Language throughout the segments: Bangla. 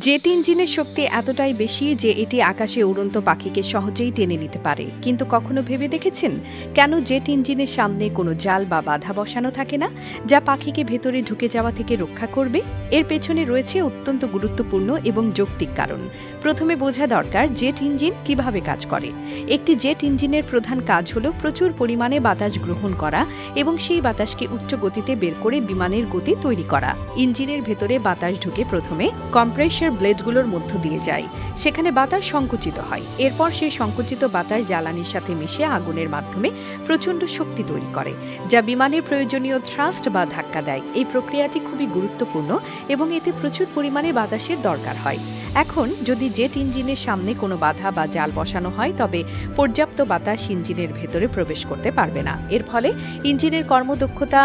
জেট ইঞ্জিনের শক্তি এতটাই বেশি যে এটি আকাশে উড়ন্ত পাখিকে সহজেই টেনে নিতে পারে। কিন্তু কখনো ভেবে দেখেছেন কেন জেট ইঞ্জিনের সামনে কোনো জাল বা বাধা বসানো থাকে না, যা পাখিকে ভেতরে ঢুকে যাওয়া থেকে রক্ষা করবে? এর পেছনে রয়েছে অত্যন্ত গুরুত্বপূর্ণ এবং যৌক্তিক কারণ। প্রথমে বোঝা দরকার জেট ইঞ্জিন কিভাবে কাজ করে। একটি জেট ইঞ্জিনের প্রধান কাজ হলো প্রচুর পরিমাণে বাতাস গ্রহণ করা এবং সেই বাতাসকে উচ্চ গতিতে বের করে বিমানের গতি তৈরি করা। ইঞ্জিনের ভেতরে বাতাস ঢুকে প্রথমে কম্প্রেসর ব্লেডগুলোর মধ্য দিয়ে যায়। সেখানে বাতাস সংকুচিত হয়। এরপর সেই সংকুচিত বাতাস জ্বালানির সাথে মিশে আগুনের মাধ্যমে প্রচণ্ড শক্তি তৈরি করে, যা বিমানের প্রয়োজনীয় থ্রাস্ট বা ধাক্কা দেয়। এই প্রক্রিয়াটি খুবই গুরুত্বপূর্ণ এবং এতে প্রচুর পরিমাণে বাতাসের দরকার হয়। এখন যদি জেট ইঞ্জিনের সামনে কোনো বাধা বা জাল বসানো হয়, তবে পর্যাপ্ত বাতাস ইঞ্জিনের ভেতরে প্রবেশ করতে পারবে না। এর ফলে ইঞ্জিনের কর্মদক্ষতা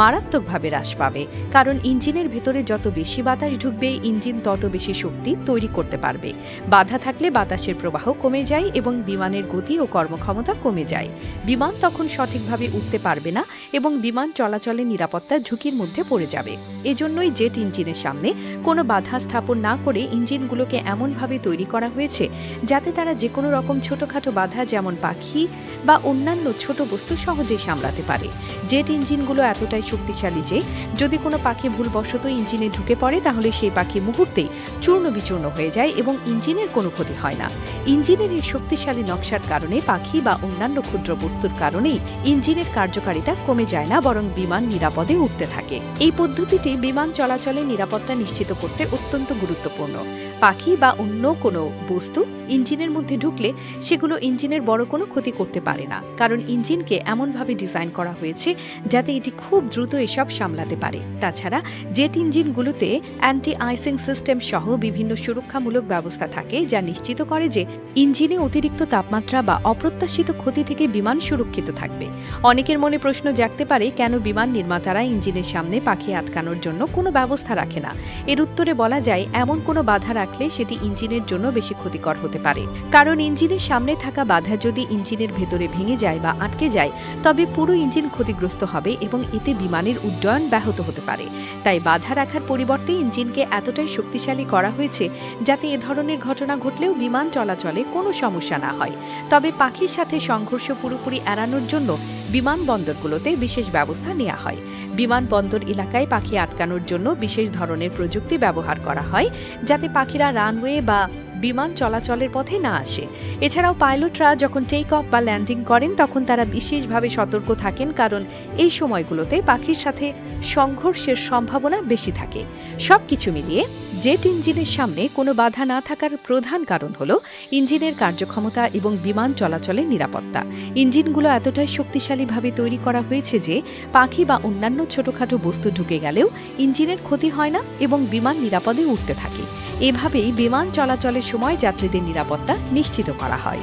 মারাত্মকভাবে হ্রাস পাবে, কারণ ইঞ্জিনের ভেতরে যত বেশি বাতাস ঢুকবে ইঞ্জিন তত বেশি শক্তি তৈরি করতে পারবে। বাধা থাকলে বাতাসের প্রবাহ কমে যায় এবং বিমানের গতি ও কর্মক্ষমতা কমে যায়। বিমান তখন সঠিকভাবে উঠতে পারবে না এবং বিমান চলাচলে নিরাপত্তার ঝুঁকির মধ্যে পড়ে যাবে। এজন্যই জেট ইঞ্জিনের সামনে কোনো বাধা স্থাপন না করে ইঞ্জিনগুলোকে এমনভাবে তৈরি করা হয়েছে যাতে তারা যে কোনো রকম ছোটখাটো বাধা, যেমন পাখি বা অন্যান্য ছোট বস্তু, সহজেই সামলাতে পারে। জেট ইঞ্জিনগুলো এতটাই শক্তিশালী যে যদি কোনো পাখি ভুলবশত ইঞ্জিনে ঢুকে পড়ে, তাহলে সেই পাখি মুহূর্তেই চূর্ণ বিচূর্ণ হয়ে যায় এবং ইঞ্জিনের কোনো ক্ষতি হয় না। ইঞ্জিনের এই শক্তিশালী নকশার কারণে পাখি বা অন্যান্য ক্ষুদ্র বস্তুর কারণেই ইঞ্জিনের কার্যকারিতা কমে যায় না, বরং বিমান নিরাপদে উঠতে থাকে। এই পদ্ধতিটি বিমান চলাচলে নিরাপত্তা নিশ্চিত করতে অত্যন্ত গুরুত্বপূর্ণ। পাখি বা অন্য কোনো বস্তু ইঞ্জিনের মধ্যে ঢুকলে সেগুলো ইঞ্জিনের বড় কোনো ক্ষতি করতে পারে না, কারণ ইঞ্জিনকে এমনভাবে ডিজাইন করা হয়েছে যাতে এটি খুব দ্রুত এসব সামলাতে পারে। তাছাড়া জেট ইঞ্জিনগুলোতে অ্যান্টি আইসিং সিস্টেম সহ বিভিন্ন সুরক্ষামূলক ব্যবস্থা থাকে, যা নিশ্চিত করে যে ইঞ্জিনে অতিরিক্ত তাপমাত্রা বা অপ্রত্যাশিত ক্ষতি থেকে বিমান সুরক্ষিত থাকবে। অনেকের মনে প্রশ্ন জাগতে পারে, কেন বিমান নির্মাতারা ইঞ্জিনের সামনে পাখি আটকানোর জন্য কোনো ব্যবস্থা রাখে না? এর উত্তরে বলা যায়, এমন কোনো বাধা রাখলে সেটি ইঞ্জিনের জন্য বেশি ক্ষতিকর হতে পারে। কারণ ইঞ্জিনের সামনে থাকা বাধা যদি ইঞ্জিনের ভেতরে ভেঙে যায় বা আটকে যায়, তবে পুরো ইঞ্জিন ক্ষতিগ্রস্ত হবে এবং এতে বিমানের উড্ডয়ন ব্যাহত হতে পারে। তাই বাধা রাখার পরিবর্তে ইঞ্জিনকে এতটাই শক্তিশালী করা হয়েছে যাতে এ ধরনের ঘটনা ঘটলেও বিমান চলাচলে কোনো সমস্যা না হয়। তবে পাখির সাথে সংঘর্ষ পুরোপুরি এড়ানোর জন্য বিমানবন্দরগুলোতে বিশেষ ব্যবস্থা নেওয়া হয়। বিমানবন্দর এলাকায় পাখি আটকানোর জন্য বিশেষ ধরনের প্রযুক্তি ব্যবহার করা হয়, যাতে পাখিরা রানওয়ে বা বিমান চলাচলের পথে না আসে। এছাড়াও পাইলটরা যখন টেক অফ বা ল্যান্ডিং করেন, তখন তারা বিশেষভাবে সতর্ক থাকেন, কারণ এই সময়গুলোতে পাখির সাথে সংঘর্ষের সম্ভাবনা বেশি থাকে। সবকিছু মিলিয়ে জেট ইঞ্জিনের সামনে কোনো বাধা না থাকার প্রধান কারণ হলো ইঞ্জিনের কার্যক্ষমতা এবং বিমান চলাচলের নিরাপত্তা। ইঞ্জিনগুলো এতটাই শক্তিশালীভাবে তৈরি করা হয়েছে যে পাখি বা অন্যান্য ছোটখাটো বস্তু ঢুকে গেলেও ইঞ্জিনের ক্ষতি হয় না এবং বিমান নিরাপদে উঠতে থাকে। এভাবেই বিমান চলাচলের সময় যাত্রীদের নিরাপত্তা নিশ্চিত করা হয়।